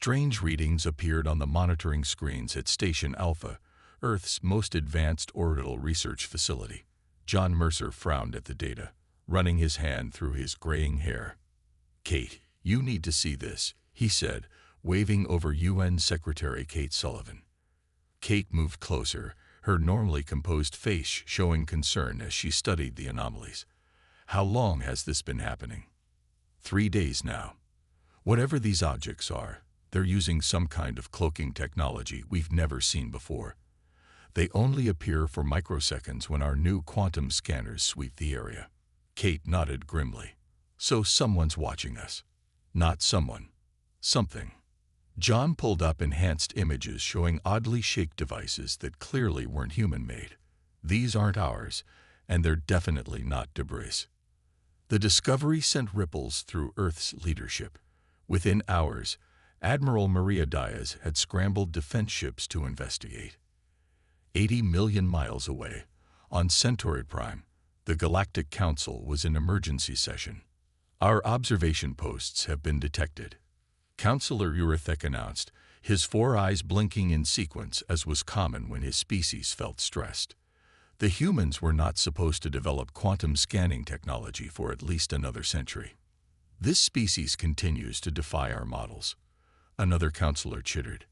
Strange readings appeared on the monitoring screens at Station Alpha, Earth's most advanced orbital research facility. John Mercer frowned at the data, running his hand through his graying hair. "Kate, you need to see this," he said, waving over UN Secretary Kate Sullivan. Kate moved closer, her normally composed face showing concern as she studied the anomalies. "How long has this been happening?" 3 days now. Whatever these objects are, they're using some kind of cloaking technology we've never seen before. They only appear for microseconds when our new quantum scanners sweep the area. Kate nodded grimly. "So someone's watching us." "Not someone. Something." John pulled up enhanced images showing oddly shaped devices that clearly weren't human-made. "These aren't ours, and they're definitely not debris." The discovery sent ripples through Earth's leadership. Within hours, Admiral Maria Diaz had scrambled defense ships to investigate. 80 million miles away, on Centauri Prime, the Galactic Council was in emergency session. "Our observation posts have been detected," Counselor Urethek announced, his 4 eyes blinking in sequence as was common when his species felt stressed. The humans were not supposed to develop quantum scanning technology for at least another century. "This species continues to defy our models," another counselor chittered.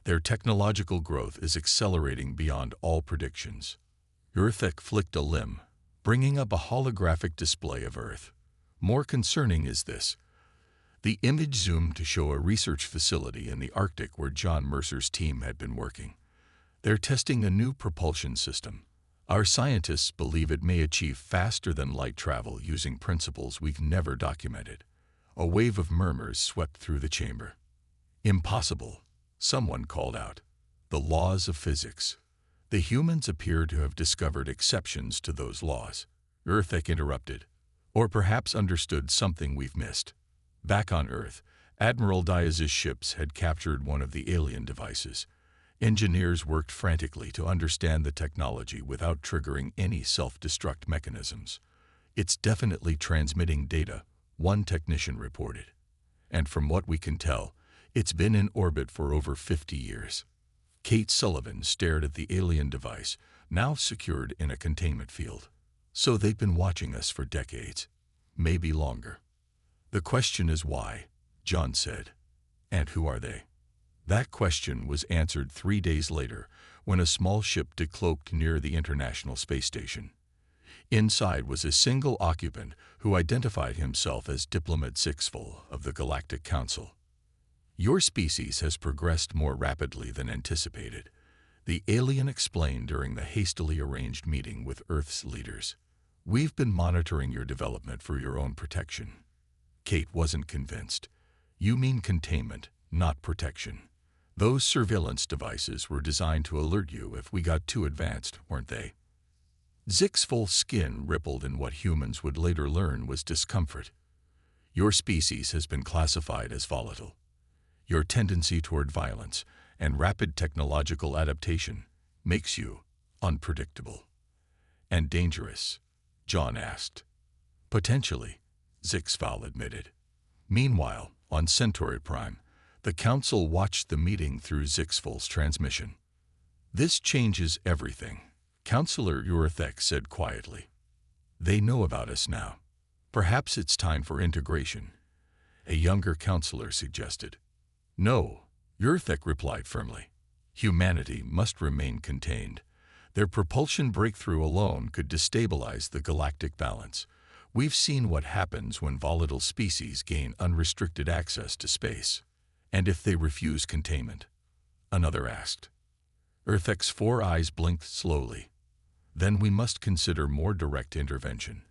"Their technological growth is accelerating beyond all predictions." Urethek flicked a limb, bringing up a holographic display of Earth. "More concerning is this." The image zoomed to show a research facility in the Arctic where John Mercer's team had been working. "They're testing a new propulsion system. Our scientists believe it may achieve faster-than-light travel using principles we've never documented." A wave of murmurs swept through the chamber. "Impossible," someone called out. "The laws of physics." "The humans appear to have discovered exceptions to those laws," Urethek interrupted. "Or perhaps understood something we've missed." Back on Earth, Admiral Diaz's ships had captured one of the alien devices. Engineers worked frantically to understand the technology without triggering any self-destruct mechanisms. "It's definitely transmitting data," one technician reported. "And from what we can tell, it's been in orbit for over 50 years. Kate Sullivan stared at the alien device, now secured in a containment field. "So they've been watching us for decades. Maybe longer." "The question is why," John said. "And who are they?" That question was answered 3 days later when a small ship decloaked near the International Space Station. Inside was a single occupant who identified himself as Diplomat Sixful of the Galactic Council. "Your species has progressed more rapidly than anticipated," the alien explained during the hastily arranged meeting with Earth's leaders. "We've been monitoring your development for your own protection." Kate wasn't convinced. "You mean containment, not protection. Those surveillance devices were designed to alert you if we got too advanced, weren't they?" Zixful's skin rippled in what humans would later learn was discomfort. "Your species has been classified as volatile. Your tendency toward violence and rapid technological adaptation makes you unpredictable." "And dangerous?" John asked. "Potentially," Zixful admitted. Meanwhile, on Centauri Prime, the Council watched the meeting through Zixful's transmission. "This changes everything," Counselor Urethek said quietly. "They know about us now. Perhaps it's time for integration," a younger counselor suggested. "No," Urethek replied firmly. "Humanity must remain contained. Their propulsion breakthrough alone could destabilize the galactic balance. We've seen what happens when volatile species gain unrestricted access to space." "And if they refuse containment?" another asked. Urethek's 4 eyes blinked slowly. "Then we must consider more direct intervention.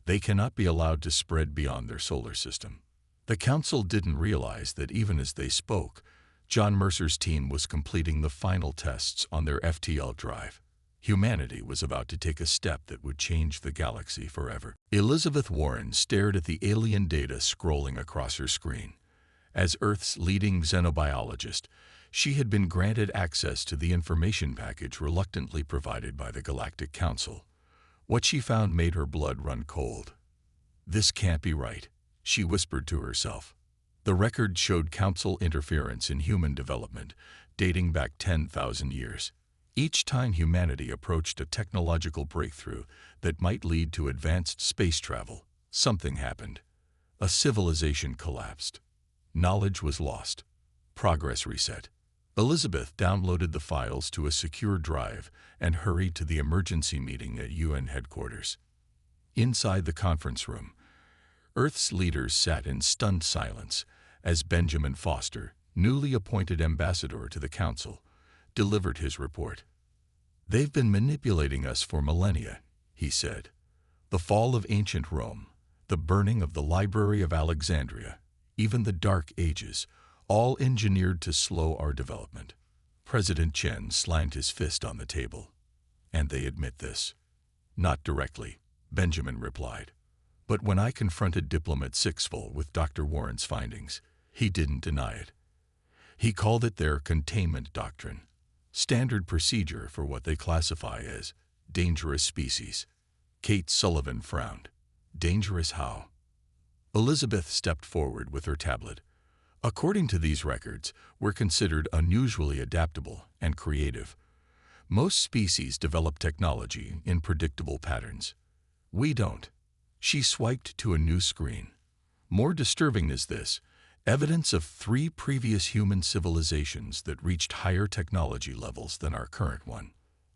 They cannot be allowed to spread beyond their solar system." The Council didn't realize that even as they spoke, John Mercer's team was completing the final tests on their FTL drive. Humanity was about to take a step that would change the galaxy forever. Elizabeth Warren stared at the alien data scrolling across her screen. As Earth's leading xenobiologist, she had been granted access to the information package reluctantly provided by the Galactic Council. What she found made her blood run cold. "This can't be right," she whispered to herself. The record showed Council interference in human development, dating back 10,000 years. Each time humanity approached a technological breakthrough that might lead to advanced space travel, something happened. A civilization collapsed. Knowledge was lost. Progress reset. Elizabeth downloaded the files to a secure drive and hurried to the emergency meeting at UN headquarters. Inside the conference room, Earth's leaders sat in stunned silence as Benjamin Foster, newly appointed ambassador to the Council, delivered his report. "They've been manipulating us for millennia," he said. "The fall of ancient Rome, the burning of the Library of Alexandria, even the Dark Ages, all engineered to slow our development." President Chen slammed his fist on the table. "And they admit this." "Not directly," Benjamin replied. "But when I confronted Diplomat Sixful with Dr. Warren's findings, he didn't deny it. He called it their containment doctrine, standard procedure for what they classify as dangerous species." Kate Sullivan frowned. "Dangerous how?" Elizabeth stepped forward with her tablet. "According to these records, we're considered unusually adaptable and creative. Most species develop technology in predictable patterns. We don't." She swiped to a new screen. "More disturbing is this: evidence of 3 previous human civilizations that reached higher technology levels than our current one.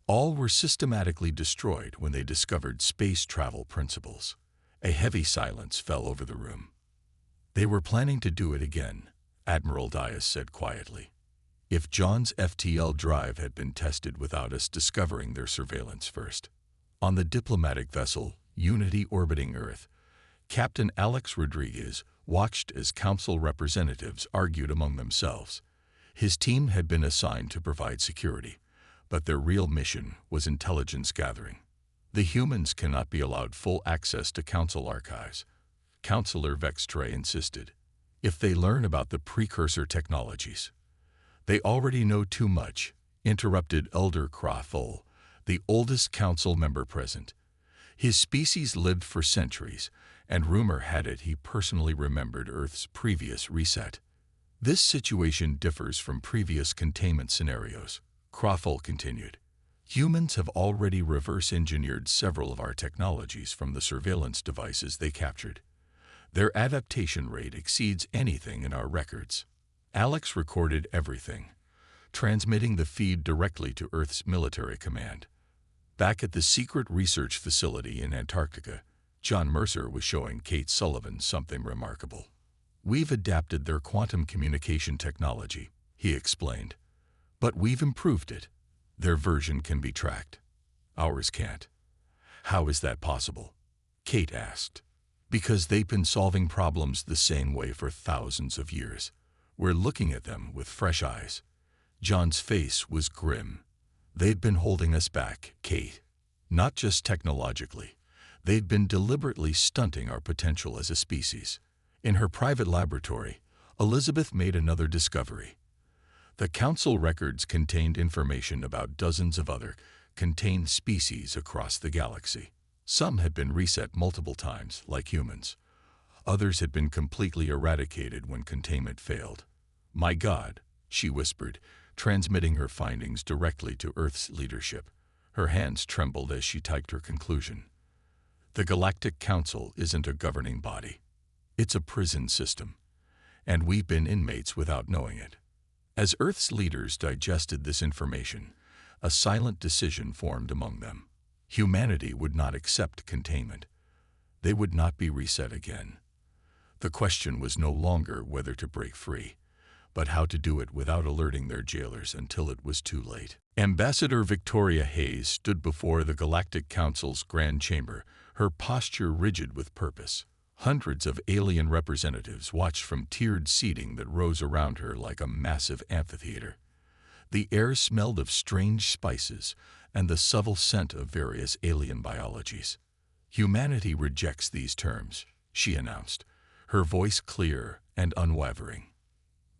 All were systematically destroyed when they discovered space travel principles." A heavy silence fell over the room. "They were planning to do it again," Admiral Dias said quietly. "If John's FTL drive had been tested without us discovering their surveillance first." On the diplomatic vessel Unity orbiting Earth, Captain Alex Rodriguez watched as Council representatives argued among themselves. His team had been assigned to provide security, but their real mission was intelligence gathering. "The humans cannot be allowed full access to Council archives," Councillor Vextray insisted. "If they learn about the precursor technologies." "They already know too much," interrupted Elder Crawthole, the oldest Council member present. His species lived for centuries, and rumor had it he personally remembered Earth's previous reset. "This situation differs from previous containment scenarios," Crawthole continued. "Humans have already reverse-engineered several of our technologies from the surveillance devices they captured. Their adaptation rate exceeds anything in our records." Alex recorded everything, transmitting the feed directly to Earth's military command. Back at the secret research facility in Antarctica, John Mercer was showing Kate Sullivan something remarkable. "We've adapted their quantum communication technology," he explained. "But we've improved it. Their version can be tracked. Ours can't." "How is that possible?" Kate asked. "Because they've been solving problems the same way for thousands of years. We're looking at them with fresh eyes." John's face was grim. "They've been holding us back, Kate. Not just technologically. They've been deliberately stunting our potential as a species." In her private laboratory, Elizabeth made another discovery. The Council records contained information about dozens of other contained species across the galaxy. Some had been reset multiple times, like humans. Others had been completely eradicated when containment failed. "My God," she whispered, transmitting her findings directly to Earth's leadership. Her hands trembled as she typed her conclusion. "The Galactic Council isn't a governing body. It's a prison system. And we've been inmates without knowing it." As Earth's leaders digested this information, a silent decision formed among them. Humanity would not accept containment. They would not be reset again. The question was no longer whether to break free, but how to do it without alerting their jailers until it was too late. Ambassador Victoria Hayes stood before the Galactic Council's Grand Chamber, her posture rigid with purpose. Hundreds of alien representatives watched from tiered seating that rose around her like a massive amphitheater. The air smelled of strange spices and the subtle scent of various alien biologies. "Humanity rejects these terms," she announced, her voice clear and unwavering.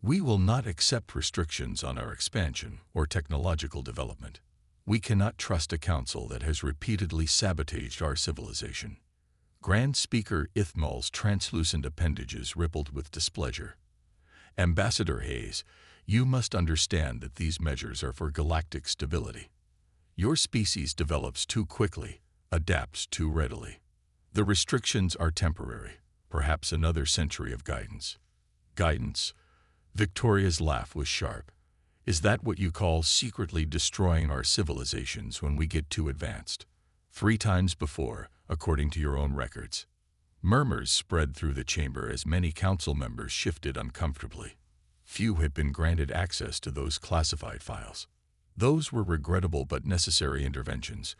"We will not accept restrictions on our expansion or technological development. We cannot trust a council that has repeatedly sabotaged our civilization." Grand Speaker Ithmal's translucent appendages rippled with displeasure. Ambassador Hayes, you must understand that these measures are for galactic stability. Your species develops too quickly, adapts too readily. The restrictions are temporary, perhaps another century of guidance. Guidance? Victoria's laugh was sharp. Is that what you call secretly destroying our civilizations when we get too advanced? 3 times before, according to your own records. Murmurs spread through the chamber as many council members shifted uncomfortably. Few had been granted access to those classified files. Those were regrettable but necessary interventions.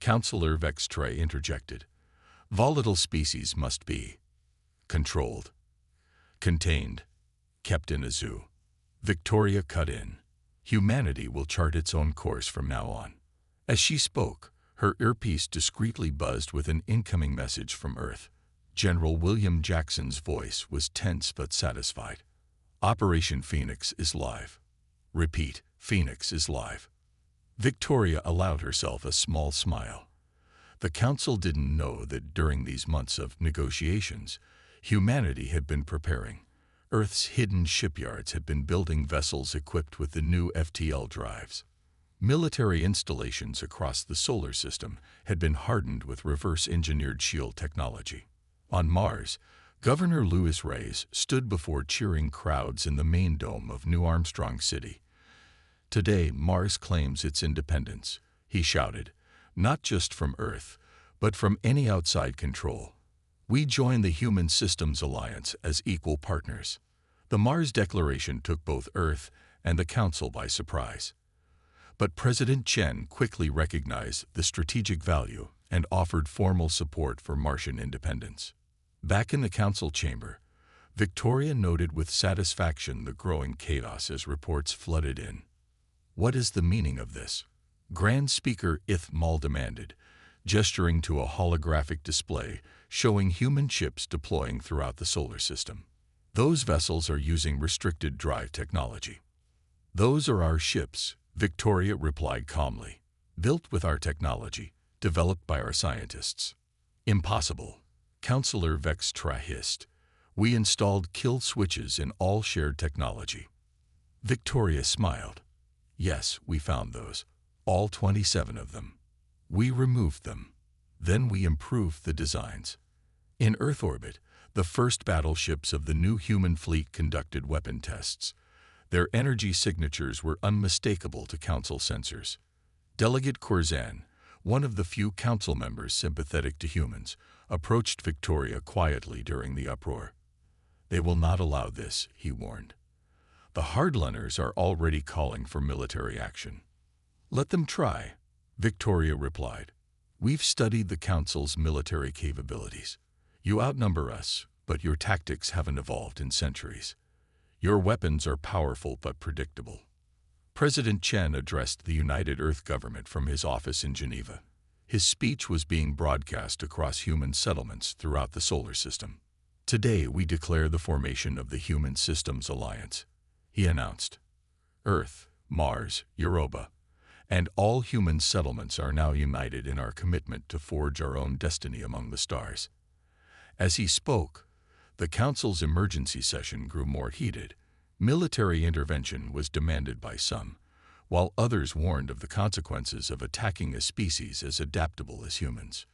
Councillor Vextray interjected. Volatile species must be controlled, contained, kept in a zoo. Victoria cut in. Humanity will chart its own course from now on. As she spoke, her earpiece discreetly buzzed with an incoming message from Earth. General William Jackson's voice was tense but satisfied. Operation Phoenix is live. Repeat, Phoenix is live. Victoria allowed herself a small smile. The Council didn't know that during these months of negotiations, humanity had been preparing. Earth's hidden shipyards had been building vessels equipped with the new FTL drives. Military installations across the solar system had been hardened with reverse-engineered shield technology. On Mars, Governor Louis Reyes stood before cheering crowds in the main dome of New Armstrong City. Today, Mars claims its independence, he shouted, not just from Earth, but from any outside control. We join the Human Systems Alliance as equal partners. The Mars Declaration took both Earth and the Council by surprise. But President Chen quickly recognized the strategic value and offered formal support for Martian independence. Back in the Council chamber, Victoria noted with satisfaction the growing chaos as reports flooded in. What is the meaning of this? Grand Speaker Ithmal demanded, gesturing to a holographic display showing human ships deploying throughout the solar system. Those vessels are using restricted drive technology. Those are our ships, Victoria replied calmly, built with our technology, developed by our scientists. Impossible, Councillor Vextra hissed. We installed kill switches in all shared technology. Victoria smiled. Yes, we found those, all 27 of them. We removed them. Then we improved the designs. In Earth orbit, the first battleships of the new human fleet conducted weapon tests. Their energy signatures were unmistakable to Council sensors. Delegate Corzan, one of the few Council members sympathetic to humans, approached Victoria quietly during the uproar. They will not allow this, he warned. The hardliners are already calling for military action. Let them try, Victoria replied. We've studied the Council's military capabilities. You outnumber us, but your tactics haven't evolved in centuries. Your weapons are powerful but predictable. President Chen addressed the United Earth government from his office in Geneva. His speech was being broadcast across human settlements throughout the solar system. Today we declare the formation of the Human Systems Alliance, he announced. Earth, Mars, Europa, and all human settlements are now united in our commitment to forge our own destiny among the stars. As he spoke, the Council's emergency session grew more heated. Military intervention was demanded by some, while others warned of the consequences of attacking a species as adaptable as humans.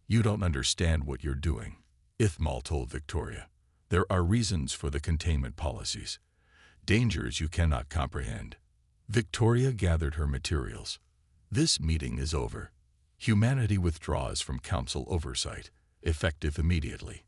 You don't understand what you're doing, Ithmal told Victoria. There are reasons for the containment policies, dangers you cannot comprehend. Victoria gathered her materials. This meeting is over. Humanity withdraws from Council oversight, effective immediately.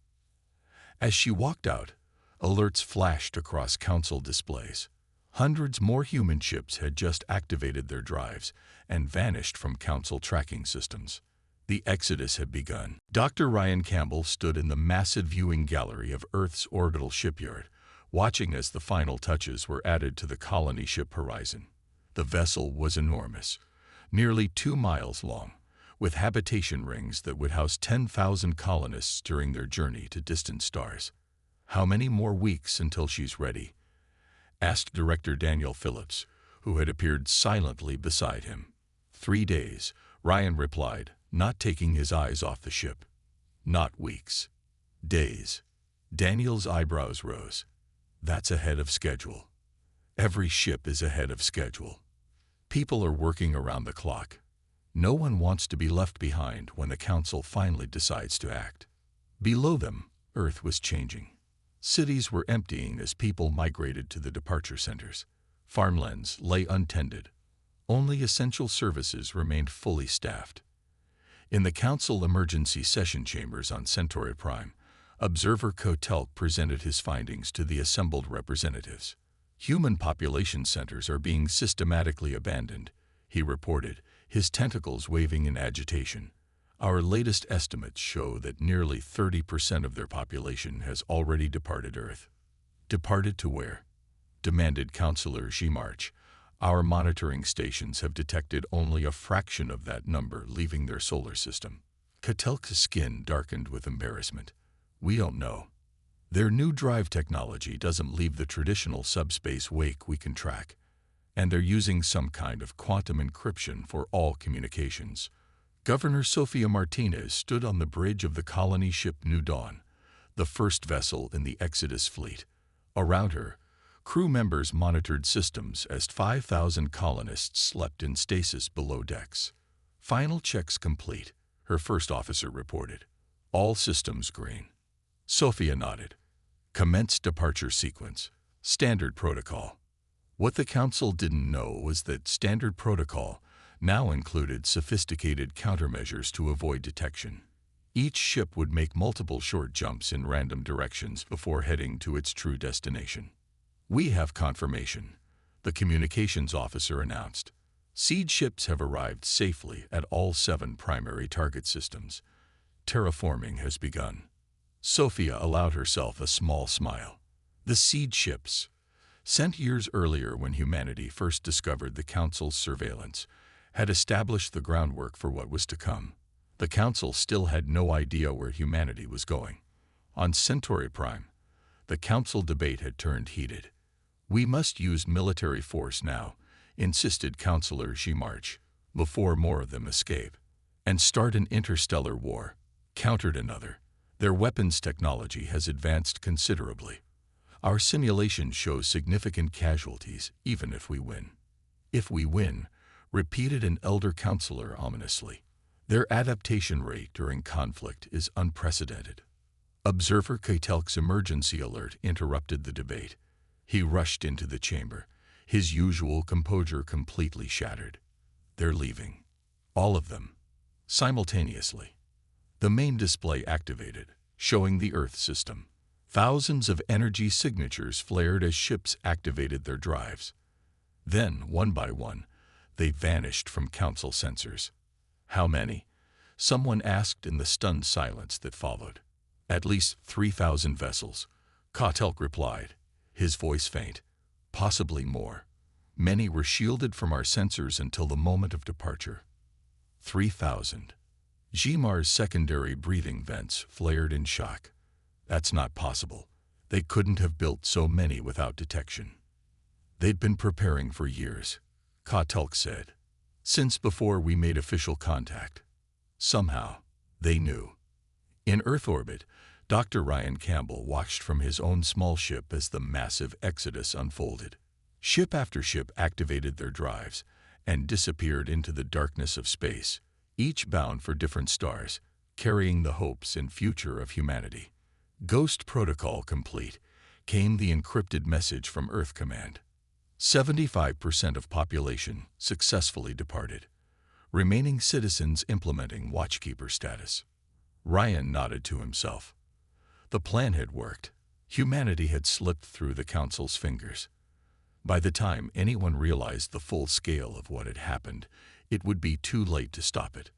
As she walked out, alerts flashed across Council displays. Hundreds more human ships had just activated their drives and vanished from Council tracking systems. The exodus had begun. Dr. Ryan Campbell stood in the massive viewing gallery of Earth's orbital shipyard, watching as the final touches were added to the colony ship Horizon. The vessel was enormous, nearly 2 miles long, with habitation rings that would house 10,000 colonists during their journey to distant stars. How many more weeks until she's ready? Asked Director Daniel Phillips, who had appeared silently beside him. 3 days, Ryan replied, not taking his eyes off the ship. Not weeks. Days. Daniel's eyebrows rose. That's ahead of schedule. Every ship is ahead of schedule. People are working around the clock. No one wants to be left behind when the Council finally decides to act. Below them, Earth was changing. Cities were emptying as people migrated to the departure centers. Farmlands lay untended. Only essential services remained fully staffed. In the Council emergency session chambers on Centauri Prime, Observer Kotelk presented his findings to the assembled representatives. Human population centers are being systematically abandoned, he reported, his tentacles waving in agitation. Our latest estimates show that nearly 30% of their population has already departed Earth. Departed to where? Demanded Councillor Gimarch. Our monitoring stations have detected only a fraction of that number leaving their solar system. Kotelk's skin darkened with embarrassment. We don't know. Their new drive technology doesn't leave the traditional subspace wake we can track, and they're using some kind of quantum encryption for all communications. Governor Sofia Martinez stood on the bridge of the colony ship New Dawn, the first vessel in the Exodus fleet. Around her, crew members monitored systems as 5,000 colonists slept in stasis below decks. Final checks complete, her first officer reported. All systems green. Sofia nodded. Commence departure sequence. Standard protocol. What the Council didn't know was that standard protocol now included sophisticated countermeasures to avoid detection. Each ship would make multiple short jumps in random directions before heading to its true destination. We have confirmation, the communications officer announced. Seed ships have arrived safely at all 7 primary target systems. Terraforming has begun. Sofia allowed herself a small smile. The seed ships, sent years earlier when humanity first discovered the Council's surveillance, had established the groundwork for what was to come. The Council still had no idea where humanity was going. On Centauri Prime, the Council debate had turned heated. We must use military force now, insisted Councillor Gimarch, before more of them escape. And start an interstellar war, countered another. Their weapons technology has advanced considerably. Our simulation shows significant casualties, even if we win. If we win, repeated an elder councillor ominously. Their adaptation rate during conflict is unprecedented. Observer Kotelk's emergency alert interrupted the debate. He rushed into the chamber, his usual composure completely shattered. They're leaving. All of them. Simultaneously. The main display activated, showing the Earth system. Thousands of energy signatures flared as ships activated their drives. Then, one by one, they vanished from Council sensors. How many? Someone asked in the stunned silence that followed. At least 3,000 vessels, Kotelk replied, his voice faint. Possibly more. Many were shielded from our sensors until the moment of departure. 3,000. Gimar's secondary breathing vents flared in shock. That's not possible. They couldn't have built so many without detection. They'd been preparing for years, Kotelk said. Since before we made official contact. Somehow, they knew. In Earth orbit, Dr. Ryan Campbell watched from his own small ship as the massive exodus unfolded. Ship after ship activated their drives and disappeared into the darkness of space, each bound for different stars, carrying the hopes and future of humanity. Ghost protocol complete, came the encrypted message from Earth Command. 75% of population successfully departed. Remaining citizens implementing watchkeeper status. Ryan nodded to himself. The plan had worked. Humanity had slipped through the Council's fingers. By the time anyone realized the full scale of what had happened, it would be too late to stop it.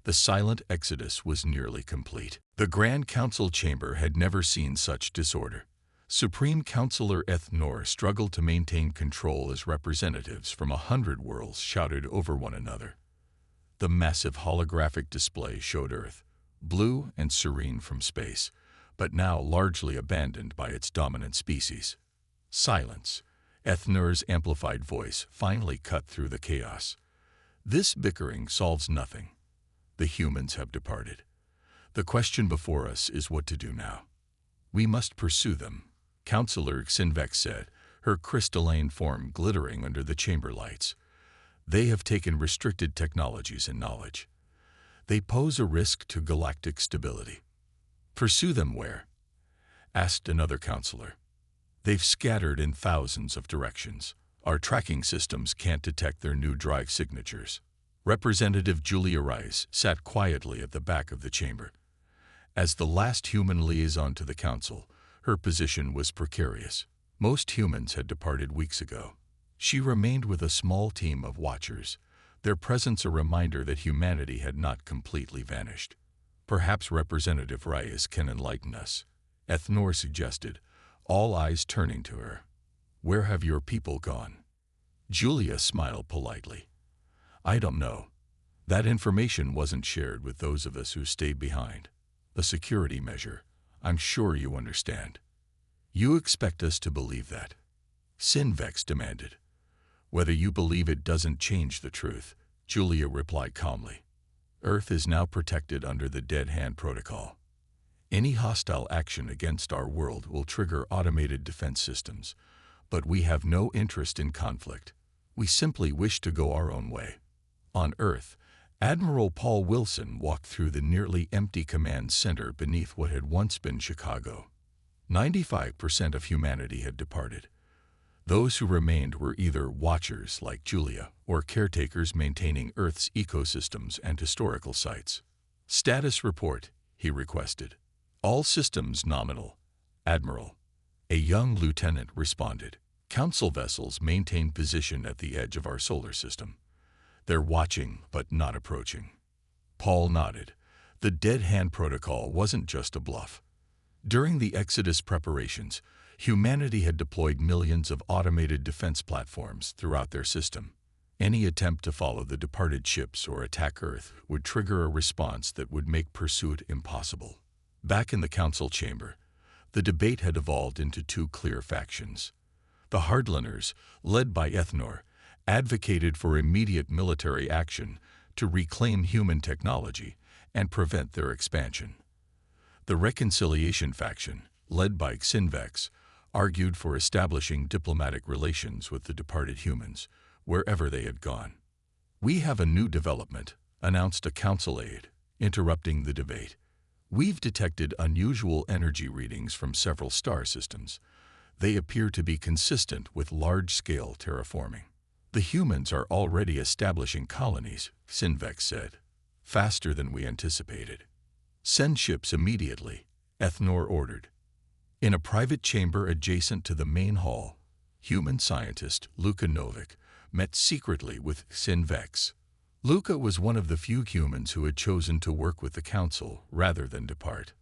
The silent exodus was nearly complete. The Grand Council chamber had never seen such disorder. Supreme Councillor Ethnor struggled to maintain control as representatives from 100 worlds shouted over one another. The massive holographic display showed Earth, blue and serene from space, but now largely abandoned by its dominant species. Silence. Ethnor's amplified voice finally cut through the chaos. This bickering solves nothing. The humans have departed. The question before us is what to do now. We must pursue them, Counselor Xinvex said, her crystalline form glittering under the chamber lights. They have taken restricted technologies and knowledge. They pose a risk to galactic stability. Pursue them where? Asked another counselor. They've scattered in thousands of directions. Our tracking systems can't detect their new drive signatures. Representative Julia Rice sat quietly at the back of the chamber. As the last human liaison to the council, her position was precarious. Most humans had departed weeks ago. She remained with a small team of watchers, their presence a reminder that humanity had not completely vanished. Perhaps Representative Rice can enlighten us, Ethnor suggested, all eyes turning to her. Where have your people gone? Julia smiled politely. I don't know. That information wasn't shared with those of us who stayed behind. A security measure. I'm sure you understand. You expect us to believe that? Xinvex demanded. Whether you believe it doesn't change the truth, Julia replied calmly. Earth is now protected under the Dead Hand Protocol. Any hostile action against our world will trigger automated defense systems, but we have no interest in conflict. We simply wish to go our own way. On Earth, Admiral Paul Wilson walked through the nearly empty command center beneath what had once been Chicago. 95% of humanity had departed. Those who remained were either watchers like Julia or caretakers maintaining Earth's ecosystems and historical sites. Status report, he requested. All systems nominal. Admiral. A young lieutenant responded. Council vessels maintain position at the edge of our solar system. They're watching but not approaching. Paul nodded. The Dead Hand Protocol wasn't just a bluff. During the Exodus preparations, humanity had deployed millions of automated defense platforms throughout their system. Any attempt to follow the departed ships or attack Earth would trigger a response that would make pursuit impossible. Back in the council chamber, the debate had evolved into two clear factions. The hardliners, led by Ethnor, advocated for immediate military action to reclaim human technology and prevent their expansion. The reconciliation faction, led by Xinvex, argued for establishing diplomatic relations with the departed humans, wherever they had gone. We have a new development, announced a council aide, interrupting the debate. We've detected unusual energy readings from several star systems. They appear to be consistent with large-scale terraforming. The humans are already establishing colonies, Xinvex said, faster than we anticipated. Send ships immediately, Ethnor ordered. In a private chamber adjacent to the main hall, human scientist Luka Novik met secretly with Xinvex. Luka was one of the few humans who had chosen to work with the council rather than depart.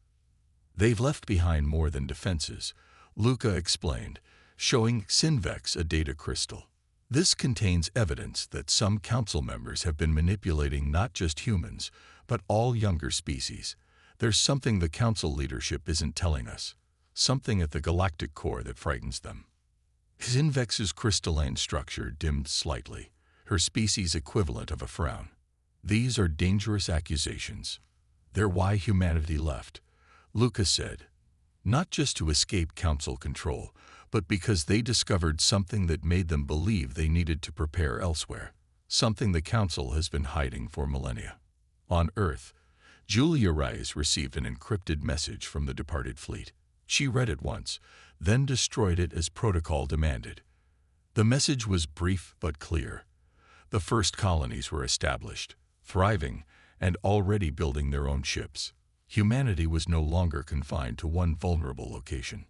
They've left behind more than defenses, Luka explained, showing Xinvex a data crystal. This contains evidence that some council members have been manipulating not just humans, but all younger species. There's something the council leadership isn't telling us, something at the galactic core that frightens them. Xinvex's crystalline structure dimmed slightly, her species equivalent of a frown. These are dangerous accusations. They're why humanity left, Lucas said. Not just to escape council control, but because they discovered something that made them believe they needed to prepare elsewhere, something the council has been hiding for millennia. On Earth, Julia Rice received an encrypted message from the departed fleet. She read it once, then destroyed it as protocol demanded. The message was brief but clear. The first colonies were established, thriving, and already building their own ships. Humanity was no longer confined to one vulnerable location.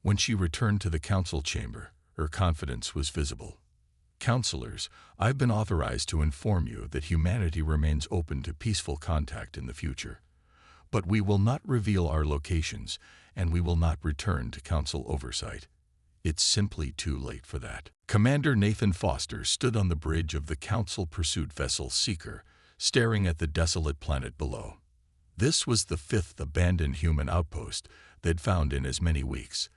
When she returned to the council chamber, her confidence was visible. Counselors, I've been authorized to inform you that humanity remains open to peaceful contact in the future. But we will not reveal our locations, and we will not return to council oversight. It's simply too late for that. Commander Nathan Foster stood on the bridge of the council pursuit vessel Seeker, staring at the desolate planet below. This was the fifth abandoned human outpost they'd found in as many weeks.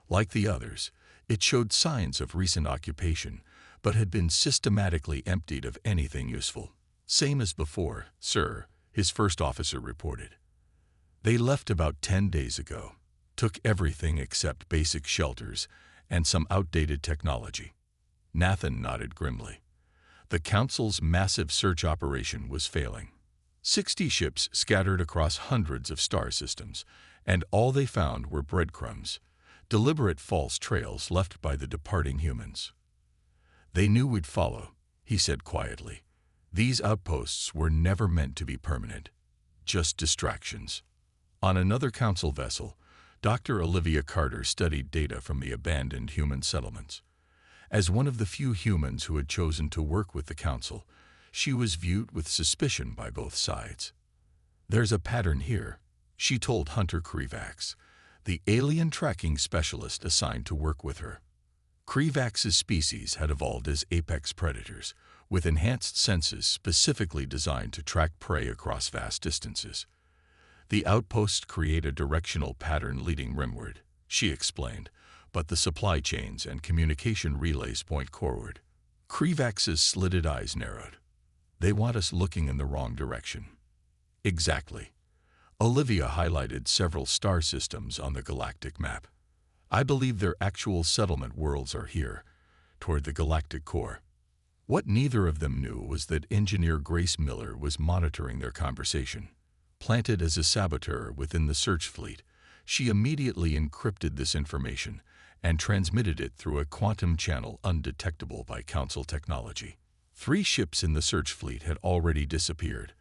Like the others, it showed signs of recent occupation, but had been systematically emptied of anything useful. Same as before, sir, his first officer reported. They left about 10 days ago. took everything except basic shelters and some outdated technology. Nathan nodded grimly. The Council's massive search operation was failing. 60 ships scattered across hundreds of star systems, and all they found were breadcrumbs, deliberate false trails left by the departing humans. They knew we'd follow, he said quietly. These outposts were never meant to be permanent, just distractions. On another Council vessel, Dr. Olivia Carter studied data from the abandoned human settlements. As one of the few humans who had chosen to work with the Council, she was viewed with suspicion by both sides. "There's a pattern here," she told Hunter Krivax, the alien tracking specialist assigned to work with her. Krivax's species had evolved as apex predators, with enhanced senses specifically designed to track prey across vast distances. "The outposts create a directional pattern leading rimward," she explained, "but the supply chains and communication relays point forward." Krivax's slitted eyes narrowed. "They want us looking in the wrong direction." "Exactly." Olivia highlighted several star systems on the galactic map. "I believe their actual settlement worlds are here, toward the galactic core." What neither of them knew was that engineer Grace Miller was monitoring their conversation. Planted as a saboteur within the search fleet, she immediately encrypted this information and transmitted it through a quantum channel undetectable by Council technology. 3 ships in the search fleet had already disappeared,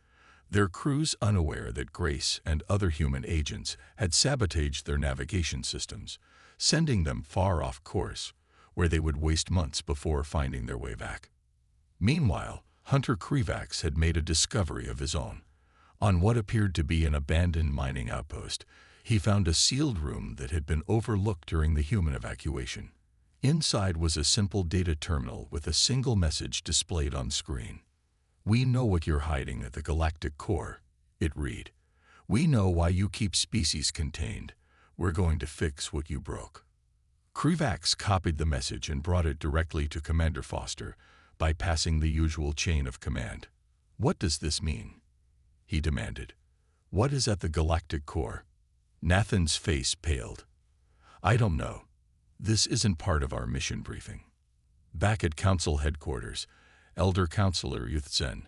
their crews unaware that Grace and other human agents had sabotaged their navigation systems, sending them far off course, where they would waste months before finding their way back. Meanwhile, Hunter Krivax had made a discovery of his own. On what appeared to be an abandoned mining outpost, he found a sealed room that had been overlooked during the human evacuation. Inside was a simple data terminal with a single message displayed on screen. "We know what you're hiding at the galactic core," it read. "We know why you keep species contained. We're going to fix what you broke." Krivax copied the message and brought it directly to Commander Foster, bypassing the usual chain of command. "What does this mean?" he demanded. "What is at the galactic core?" Nathan's face paled. "I don't know. This isn't part of our mission briefing." Back at Council headquarters, Elder Counselor Yuthzen,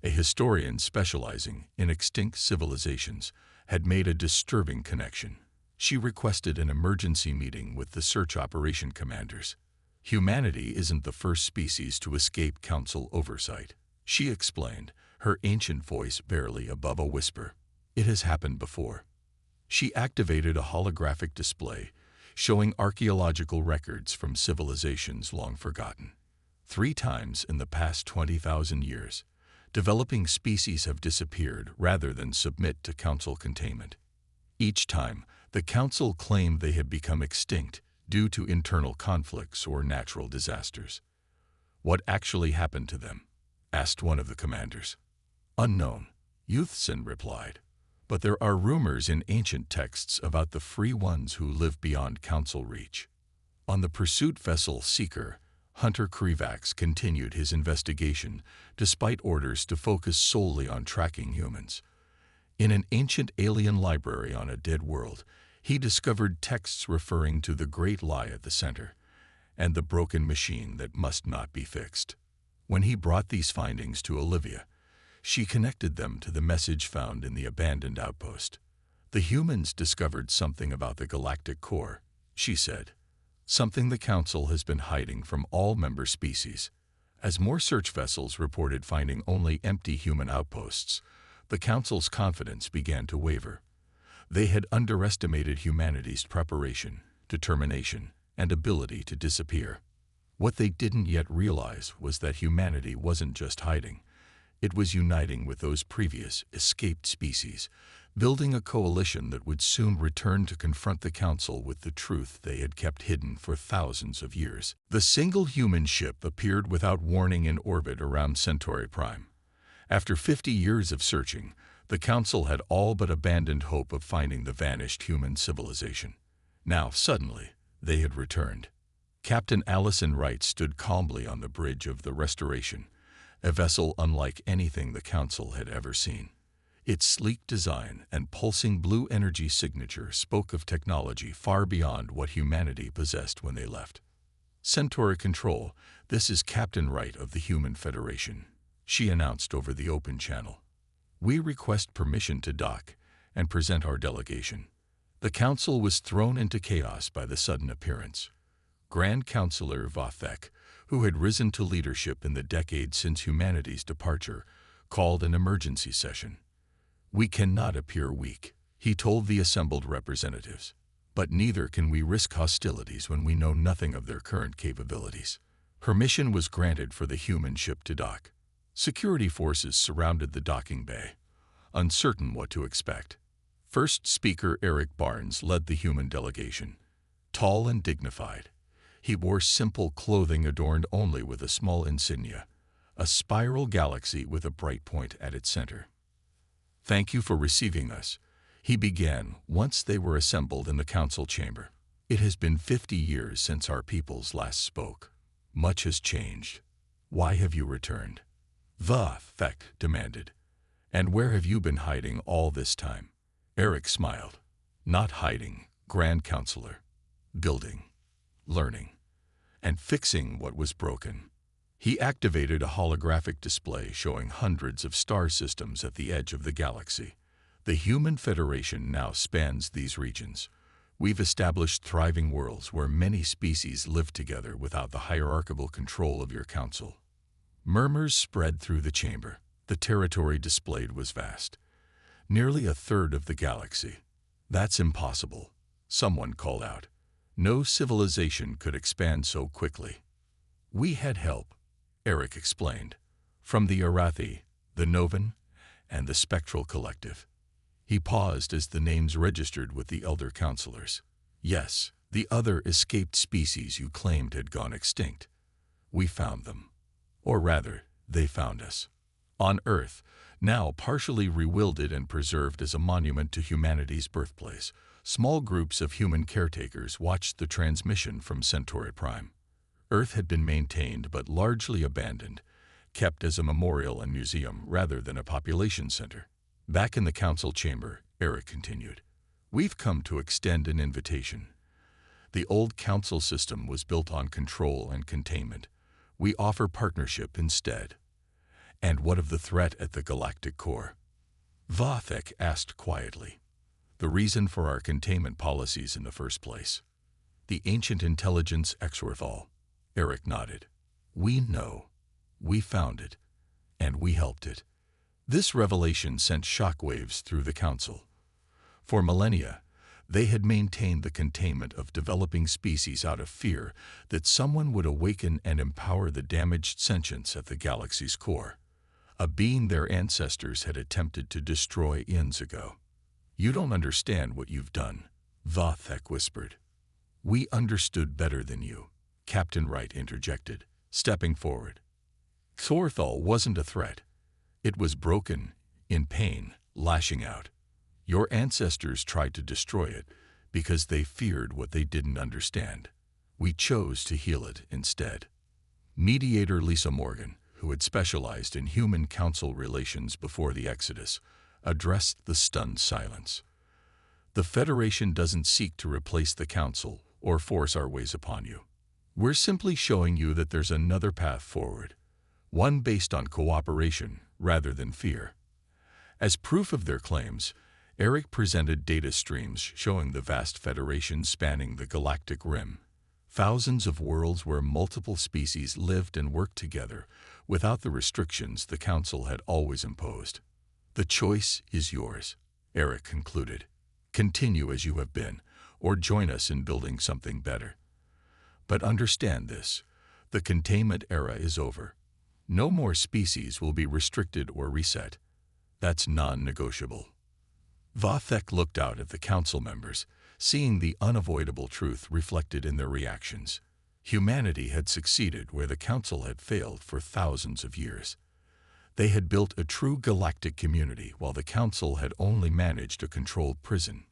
a historian specializing in extinct civilizations, had made a disturbing connection. She requested an emergency meeting with the search operation commanders. "Humanity isn't the first species to escape Council oversight," she explained, her ancient voice barely above a whisper. "It has happened before." She activated a holographic display, showing archaeological records from civilizations long forgotten. 3 times in the past 20,000 years, developing species have disappeared rather than submit to Council containment. Each time, the Council claimed they had become extinct due to internal conflicts or natural disasters. "What actually happened to them?" asked one of the commanders. "Unknown," Yuthzen replied. "But there are rumors in ancient texts about the free ones who live beyond Council reach." On the pursuit vessel Seeker, Hunter Krivax continued his investigation despite orders to focus solely on tracking humans. In an ancient alien library on a dead world, he discovered texts referring to the Great Lie at the center and the broken machine that must not be fixed. When he brought these findings to Olivia, she connected them to the message found in the abandoned outpost. "The humans discovered something about the galactic core," she said. "Something the Council has been hiding from all member species." As more search vessels reported finding only empty human outposts, the Council's confidence began to waver. They had underestimated humanity's preparation, determination, and ability to disappear. What they didn't yet realize was that humanity wasn't just hiding. It was uniting with those previous, escaped species, building a coalition that would soon return to confront the Council with the truth they had kept hidden for thousands of years. The single human ship appeared without warning in orbit around Centauri Prime. After 50 years of searching, the Council had all but abandoned hope of finding the vanished human civilization. Now, suddenly, they had returned. Captain Allison Wright stood calmly on the bridge of the Restoration, a vessel unlike anything the Council had ever seen. Its sleek design and pulsing blue energy signature spoke of technology far beyond what humanity possessed when they left. "Centauri Control, this is Captain Wright of the Human Federation," she announced over the open channel. "We request permission to dock and present our delegation." The council was thrown into chaos by the sudden appearance. Grand Counselor Vathek, who had risen to leadership in the decade since humanity's departure, called an emergency session. "We cannot appear weak," he told the assembled representatives. "But neither can we risk hostilities when we know nothing of their current capabilities." Permission was granted for the human ship to dock. Security forces surrounded the docking bay, uncertain what to expect. First Speaker Eric Barnes led the human delegation. Tall and dignified, he wore simple clothing adorned only with a small insignia, a spiral galaxy with a bright point at its center. "Thank you for receiving us," he began once they were assembled in the council chamber. "It has been 50 years since our peoples last spoke. Much has changed. Why have you returned?" Vathek demanded. "And where have you been hiding all this time?" Eric smiled. "Not hiding, Grand Counselor. Building, learning, and fixing what was broken." He activated a holographic display showing hundreds of star systems at the edge of the galaxy. "The Human Federation now spans these regions. We've established thriving worlds where many species live together without the hierarchical control of your council." Murmurs spread through the chamber. The territory displayed was vast. Nearly a third of the galaxy. "That's impossible," someone called out. "No civilization could expand so quickly." "We had help," Eric explained, "from the Arathi, the Novan, and the Spectral Collective." He paused as the names registered with the elder counselors. "Yes, the other escaped species you claimed had gone extinct. We found them. Or rather, they found us. On Earth, now partially rewilded and preserved as a monument to humanity's birthplace, small groups of human caretakers watched the transmission from Centauri Prime. Earth had been maintained but largely abandoned, kept as a memorial and museum rather than a population center. Back in the council chamber, Eric continued. "We've come to extend an invitation. The old council system was built on control and containment. We offer partnership instead." "And what of the threat at the galactic core?" Vathek asked quietly. "The reason for our containment policies in the first place. The ancient intelligence Exorthal." Eric nodded. "We know. We found it. And we helped it." This revelation sent shockwaves through the council. For millennia, they had maintained the containment of developing species out of fear that someone would awaken and empower the damaged sentience at the galaxy's core, a being their ancestors had attempted to destroy eons ago. "You don't understand what you've done," Vathek whispered. "We understood better than you," Captain Wright interjected, stepping forward. "Exorthal wasn't a threat. It was broken, in pain, lashing out. Your ancestors tried to destroy it because they feared what they didn't understand. We chose to heal it instead." Mediator Lisa Morgan, who had specialized in human council relations before the Exodus, addressed the stunned silence. "The Federation doesn't seek to replace the Council or force our ways upon you. We're simply showing you that there's another path forward, one based on cooperation rather than fear." As proof of their claims, Eric presented data streams showing the vast Federation spanning the galactic rim. Thousands of worlds where multiple species lived and worked together without the restrictions the Council had always imposed. "The choice is yours," Eric concluded. "Continue as you have been, or join us in building something better. But understand this, the containment era is over. No more species will be restricted or reset. That's non-negotiable." Vathek looked out at the council members, seeing the unavoidable truth reflected in their reactions. Humanity had succeeded where the council had failed for thousands of years. They had built a true galactic community while the council had only managed a controlled prison.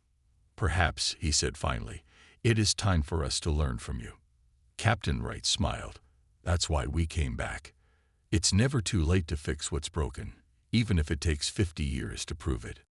"Perhaps," he said finally, "it is time for us to learn from you." Captain Wright smiled. "That's why we came back. It's never too late to fix what's broken, even if it takes 50 years to prove it.